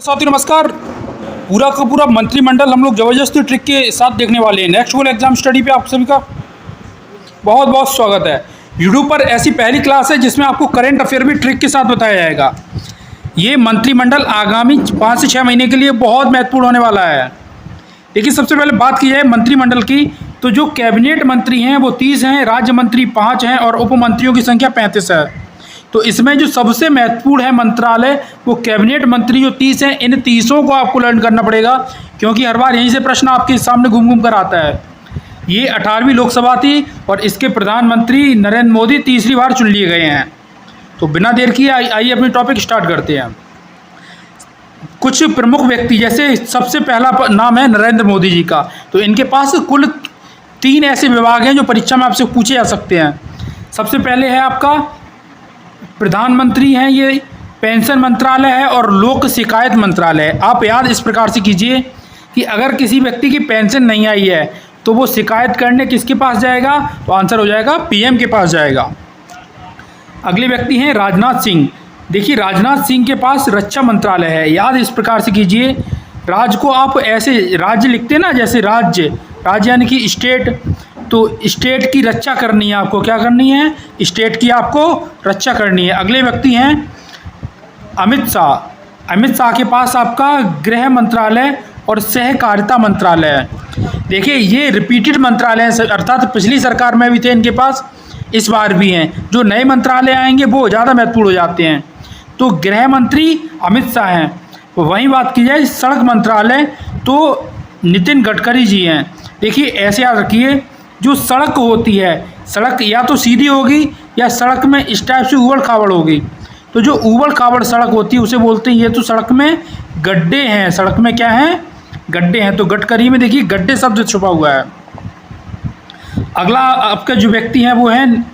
साथियों नमस्कार। पूरा का पूरा मंत्रिमंडल हम लोग ज़बरदस्ती ट्रिक के साथ देखने वाले हैं। नेक्स्ट बोल एग्जाम स्टडी पे आप सभी का बहुत बहुत स्वागत है। यूट्यूब पर ऐसी पहली क्लास है जिसमें आपको करंट अफेयर भी ट्रिक के साथ बताया जाएगा। ये मंत्रिमंडल आगामी 5 से 6 महीने के लिए बहुत महत्वपूर्ण होने वाला है। देखिए, सबसे पहले बात की जाए मंत्रिमंडल की, तो जो कैबिनेट मंत्री हैं वो 30 हैं, राज्य मंत्री 5 हैं और उप मंत्रियों की संख्या 35 है। तो इसमें जो सबसे महत्वपूर्ण है मंत्रालय वो कैबिनेट मंत्री जो 30 हैं, इन 30 को आपको लर्न करना पड़ेगा, क्योंकि हर बार यहीं से प्रश्न आपके सामने घूम घूम कर आता है। ये 18वीं लोकसभा थी और इसके प्रधानमंत्री नरेंद्र मोदी तीसरी बार चुन लिए गए हैं। तो बिना देर किए आइए अपनी टॉपिक स्टार्ट करते हैं। कुछ प्रमुख व्यक्ति, जैसे सबसे पहला नाम है नरेंद्र मोदी जी का, तो इनके पास कुल 3 ऐसे विभाग हैं जो परीक्षा में आपसे पूछे जा सकते हैं। सबसे पहले है आपका प्रधानमंत्री हैं, ये पेंशन मंत्रालय है और लोक शिकायत मंत्रालय है। आप याद इस प्रकार से कीजिए कि अगर किसी व्यक्ति की पेंशन नहीं आई है तो वो शिकायत करने किसके पास जाएगा, तो आंसर हो जाएगा पीएम के पास जाएगा। अगले व्यक्ति हैं राजनाथ सिंह। देखिए, राजनाथ सिंह के पास रक्षा मंत्रालय है। याद इस प्रकार से कीजिए, राज्य को आप ऐसे राज्य लिखते हैं ना, जैसे राज्य यानी कि स्टेट, तो स्टेट की रक्षा करनी है आपको। क्या करनी है? स्टेट की आपको रक्षा करनी है। अगले व्यक्ति हैं अमित शाह। अमित शाह के पास आपका गृह मंत्रालय और सहकारिता मंत्रालय है। देखिए, ये रिपीटेड मंत्रालय हैं, अर्थात पिछली सरकार में भी थे इनके पास, इस बार भी हैं। जो नए मंत्रालय आएंगे वो ज़्यादा महत्वपूर्ण हो जाते हैं। तो गृह मंत्री अमित शाह हैं। वहीं बात की जाए सड़क मंत्रालय, तो नितिन गडकरी जी हैं। देखिए, ऐसे याद रखिए, जो सड़क होती है, सड़क या तो सीधी होगी या सड़क में इस टाइप से ऊबड़ खाबड़ होगी। तो जो ऊबड़ खाबड़ सड़क होती है उसे बोलते हैं, ये तो सड़क में गड्ढे हैं। सड़क में क्या हैं? गड्ढे हैं। तो गडकरी में देखिए गड्ढे शब्द छुपा हुआ है। अगला आपका जो व्यक्ति हैं वो हैं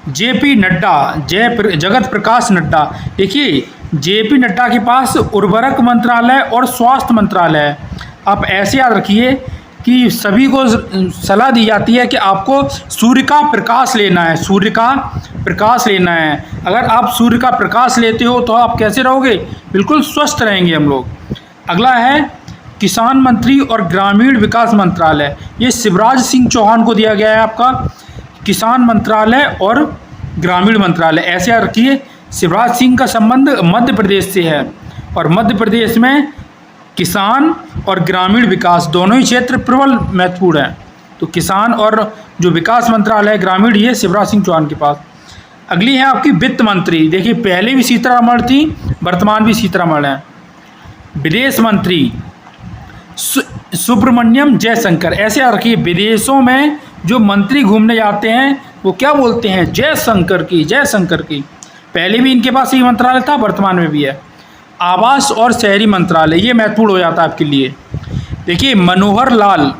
जेपी नड्डा, जगत प्रकाश नड्डा। देखिए, जेपी नड्डा के पास उर्वरक मंत्रालय और स्वास्थ्य मंत्रालय है। आप ऐसे याद रखिए कि सभी को सलाह दी जाती है कि आपको सूर्य का प्रकाश लेना है, सूर्य का प्रकाश लेना है। अगर आप सूर्य का प्रकाश लेते हो तो आप कैसे रहोगे? बिल्कुल स्वस्थ रहेंगे हम लोग। अगला है किसान मंत्री और ग्रामीण विकास मंत्रालय। ये शिवराज सिंह चौहान को दिया गया है आपका किसान मंत्रालय और ग्रामीण मंत्रालय। ऐसे याद रखिए, शिवराज सिंह का संबंध मध्य प्रदेश से है और मध्य प्रदेश में किसान और ग्रामीण विकास दोनों ही क्षेत्र प्रबल महत्वपूर्ण हैं। तो किसान और जो विकास मंत्रालय ग्रामीण, ये शिवराज सिंह चौहान के पास। अगली है आपकी वित्त मंत्री। देखिए, पहले भी सीतारमण थी, वर्तमान भी सीतारमण है। विदेश मंत्री सुब्रमण्यम जयशंकर। ऐसे याद रखिए, विदेशों में जो मंत्री घूमने जाते हैं वो क्या बोलते हैं? जयशंकर की, जयशंकर की। पहले भी इनके पास यही मंत्रालय था, वर्तमान में भी है। आवास और शहरी मंत्रालय, ये महत्वपूर्ण हो जाता है आपके लिए। देखिए, मनोहर लाल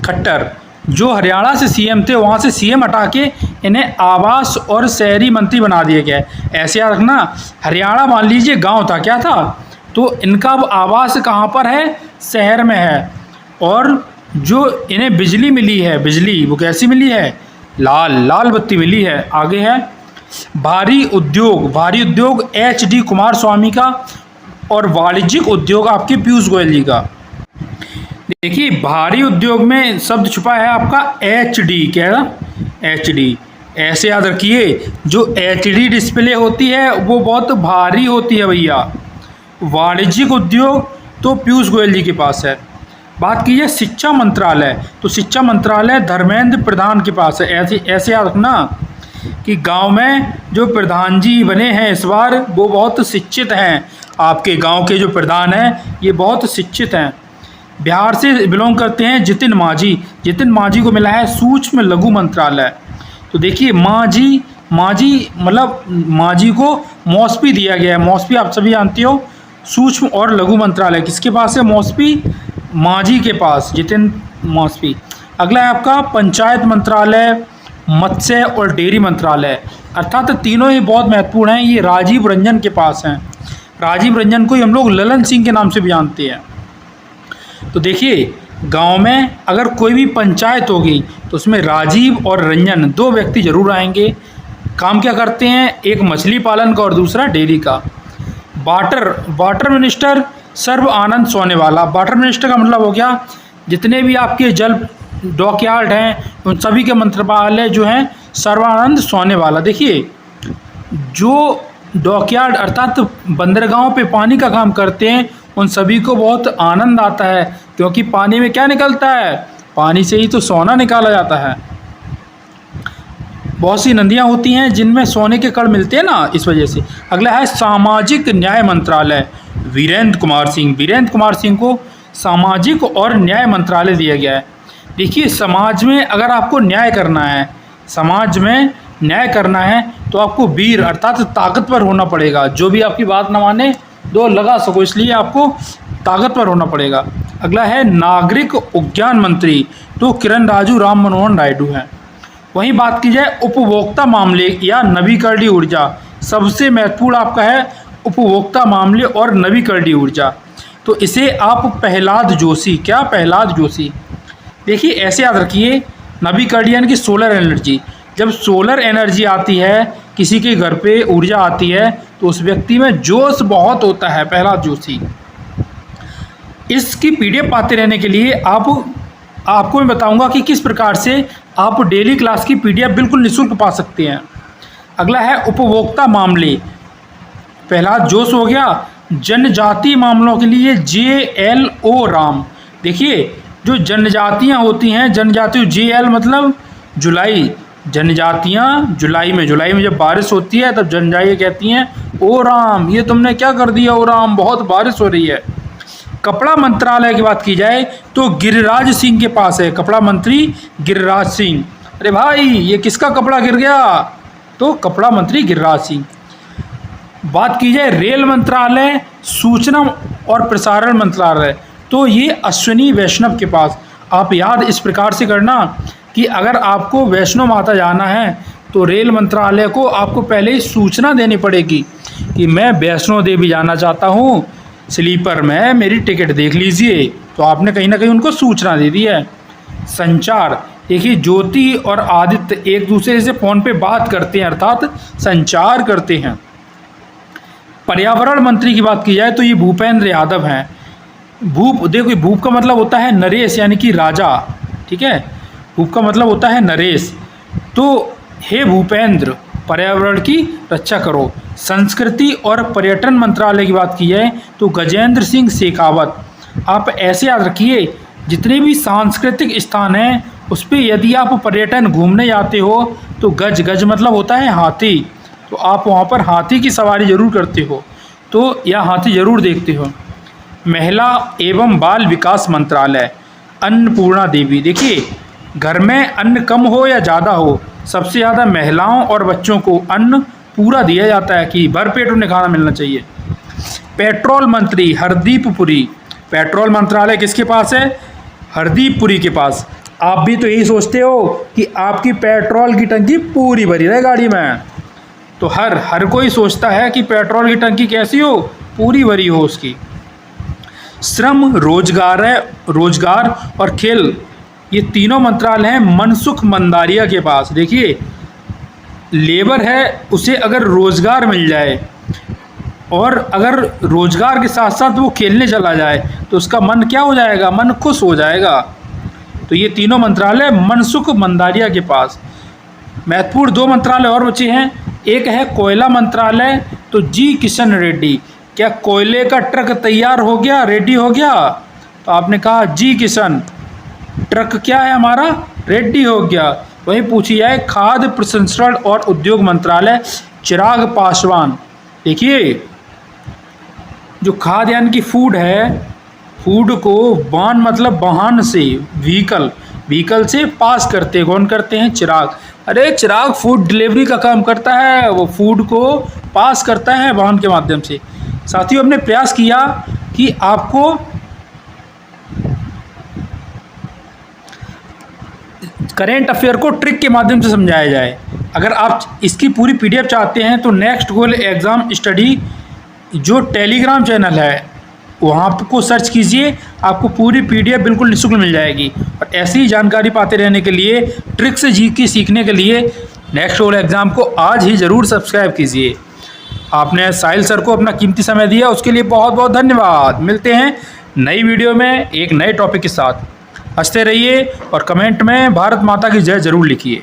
खट्टर जो हरियाणा से सीएम थे, वहाँ से सीएम हटा के इन्हें आवास और शहरी मंत्री बना दिया गया है। ऐसे याद रखना, हरियाणा मान लीजिए गांव था, क्या था, तो इनका अब आवास कहाँ पर है? शहर में है। और जो इन्हें बिजली मिली है, बिजली वो कैसी मिली है? लाल बत्ती मिली है। आगे है भारी उद्योग एचडी कुमार स्वामी का और वाणिज्यिक उद्योग आपके पीयूष गोयल जी का। देखिए, भारी उद्योग में शब्द छुपा है आपका एचडी। क्या है? एचडी। ऐसे याद रखिए, जो एचडी डिस्प्ले होती है वो बहुत भारी होती है भैया। वाणिज्यिक उद्योग तो पीयूष गोयल जी के पास है। बात कीजिए शिक्षा मंत्रालय, तो शिक्षा मंत्रालय धर्मेंद्र प्रधान के पास है। ऐसे याद रखना कि गांव में जो प्रधान जी बने हैं इस बार, वो बहुत शिक्षित हैं। आपके गांव के जो प्रधान हैं ये बहुत शिक्षित हैं। बिहार से बिलोंग करते हैं जितिन मांझी को मिला है सूक्ष्म लघु मंत्रालय। तो देखिए, मांझी मतलब मांझी को मौसपी दिया गया है। मौसपी आप सभी जानते हो, सूक्ष्म और लघु मंत्रालय किसके पास है? मौसपी मांझी के पास, जितिन मौसपी। अगला है आपका पंचायत मंत्रालय, मत्स्य और डेयरी मंत्रालय, अर्थात तीनों ही बहुत महत्वपूर्ण हैं। ये राजीव रंजन के पास हैं। राजीव रंजन को ही हम लोग ललन सिंह के नाम से भी जानते हैं। तो देखिए, गांव में अगर कोई भी पंचायत होगी तो उसमें राजीव और रंजन 2 व्यक्ति जरूर आएंगे। काम क्या करते हैं? एक मछली पालन का और दूसरा डेयरी का। Water minister Sarbananda Sonowal. Water minister का मतलब हो गया जितने भी आपके जल डॉकयार्ड हैं उन सभी के मंत्रालय जो हैं सर्बानंद सोनेवाला। देखिए जो डॉकयार्ड अर्थात बंदरगाहों पे पानी का काम करते हैं उन सभी को बहुत आनंद आता है, क्योंकि पानी में क्या निकलता है, पानी से ही तो सोना निकाला जाता है। बहुत सी नदियाँ होती हैं जिनमें सोने के कण मिलते हैं ना, इस वजह से। अगला है सामाजिक न्याय मंत्रालय, वीरेंद्र कुमार सिंह। वीरेंद्र कुमार सिंह को सामाजिक और न्याय मंत्रालय दिया गया है। देखिए समाज में अगर आपको न्याय करना है, समाज में न्याय करना है तो आपको वीर अर्थात ताकतवर होना पड़ेगा। जो भी आपकी बात न माने दो लगा सको, इसलिए आपको ताकतवर होना पड़ेगा। अगला है नागरिक उड्डयन मंत्री, तो किरण राजू राम मनोहर नायडू हैं। वहीं बात की जाए उपभोक्ता मामले या नवीकरणीय ऊर्जा, सबसे महत्वपूर्ण आपका है उपभोक्ता मामले और नवीकरणीय ऊर्जा, तो इसे आप प्रहलाद जोशी। क्या प्रहलाद जोशी? देखिए ऐसे याद रखिए, नवीकरणीय यानी कि सोलर एनर्जी। जब सोलर एनर्जी आती है, किसी के घर पे ऊर्जा आती है तो उस व्यक्ति में जोश बहुत होता है, प्रहलाद जोशी। इसकी पीडीएफ पाते रहने के लिए आपको मैं बताऊंगा कि किस प्रकार से आप डेली क्लास की पीडीएफ बिल्कुल निःशुल्क पा सकते हैं। अगला है उपभोक्ता मामले, प्रहलाद जोश हो गया। जनजातीय मामलों के लिए JLO राम। देखिए जो जनजातियां होती हैं, जनजातीय JL मतलब जुलाई, जनजातियां जुलाई में जब बारिश होती है तब जनजातियां कहती हैं ओ राम ये तुमने क्या कर दिया, ओ राम बहुत बारिश हो रही है। कपड़ा मंत्रालय की बात की जाए तो गिरिराज सिंह के पास है, कपड़ा मंत्री गिरिराज सिंह। अरे भाई ये किसका कपड़ा गिर गया, तो कपड़ा मंत्री गिरिराज सिंह। बात की जाए रेल मंत्रालय, सूचना और प्रसारण मंत्रालय, तो ये अश्विनी वैष्णव के पास। आप याद इस प्रकार से करना कि अगर आपको वैष्णो माता जाना है तो रेल मंत्रालय को आपको पहले ही सूचना देनी पड़ेगी कि मैं वैष्णो देवी जाना चाहता हूँ, स्लीपर में मेरी टिकट देख लीजिए, तो आपने कहीं ना कहीं उनको सूचना दे दी है। संचार, देखिए ज्योति और आदित्य एक दूसरे से फ़ोन पे बात करते हैं अर्थात संचार करते हैं। पर्यावरण मंत्री की बात की जाए तो ये भूपेंद्र यादव हैं। देखो भूप का मतलब होता है नरेश यानी कि राजा, ठीक है, भूप का मतलब होता है नरेश। तो हे भूपेंद्र पर्यावरण की रक्षा करो। संस्कृति और पर्यटन मंत्रालय की बात की जाए तो गजेंद्र सिंह शेखावत। आप ऐसे याद रखिए जितने भी सांस्कृतिक स्थान हैं उस पर यदि आप पर्यटन घूमने जाते हो तो गज मतलब होता है हाथी, तो आप वहाँ पर हाथी की सवारी जरूर करते हो तो या हाथी जरूर देखते हो। महिला एवं बाल विकास मंत्रालय, अन्नपूर्णा देवी। देखिए घर में अन्न कम हो या ज़्यादा हो, सबसे ज़्यादा महिलाओं और बच्चों को अन्न पूरा दिया जाता है कि भरपेट उन्हें खाना मिलना चाहिए। पेट्रोल मंत्री हरदीप पुरी, पेट्रोल मंत्रालय किसके पास है, हरदीप पुरी के पास। आप भी तो यही सोचते हो कि आपकी पेट्रोल की टंकी पूरी भरी रहे गाड़ी में, तो हर कोई सोचता है कि पेट्रोल की टंकी कैसी हो, पूरी भरी हो उसकी। श्रम रोजगार और खेल, ये तीनों मंत्रालय हैं मनसुख मंडाविया के पास। देखिए लेबर है उसे अगर रोजगार मिल जाए और अगर रोजगार के साथ साथ वो खेलने चला जाए तो उसका मन क्या हो जाएगा, मन खुश हो जाएगा। तो ये तीनों मंत्रालय मनसुख मंडाविया के पास। महत्वपूर्ण दो मंत्रालय और बचे हैं, एक है कोयला मंत्रालय, तो जी किशन रेड्डी। क्या कोयले का ट्रक तैयार हो गया, रेडी हो गया, तो आपने कहा जी किशन, ट्रक क्या है हमारा, रेडी हो गया। वहीं पूछी जाए खाद्य प्रसंस्करण और उद्योग मंत्रालय, चिराग पासवान। देखिए जो खाद्य यानी कि फूड है, फूड को वाहन मतलब वाहन से व्हीकल से पास करते कौन करते हैं, चिराग। अरे चिराग फूड डिलीवरी का काम करता है, वो फूड को पास करता है वाहन के माध्यम से। साथियों हमने प्रयास किया कि आपको करेंट अफेयर को ट्रिक के माध्यम से समझाया जाए। अगर आप इसकी पूरी पीडीएफ चाहते हैं तो नेक्स्ट गोल एग्ज़ाम स्टडी जो टेलीग्राम चैनल है वहाँ को सर्च कीजिए, आपको पूरी पीडीएफ बिल्कुल निःशुल्क मिल जाएगी। और ऐसी ही जानकारी पाते रहने के लिए, ट्रिक से जीके सीखने के लिए नेक्स्ट गोल एग्ज़ाम को आज ही ज़रूर सब्सक्राइब कीजिए। आपने साहिल सर को अपना कीमती समय दिया, उसके लिए बहुत बहुत धन्यवाद। मिलते हैं नई वीडियो में एक नए टॉपिक के साथ। हंसते रहिए और कमेंट में भारत माता की जय ज़रूर लिखिए।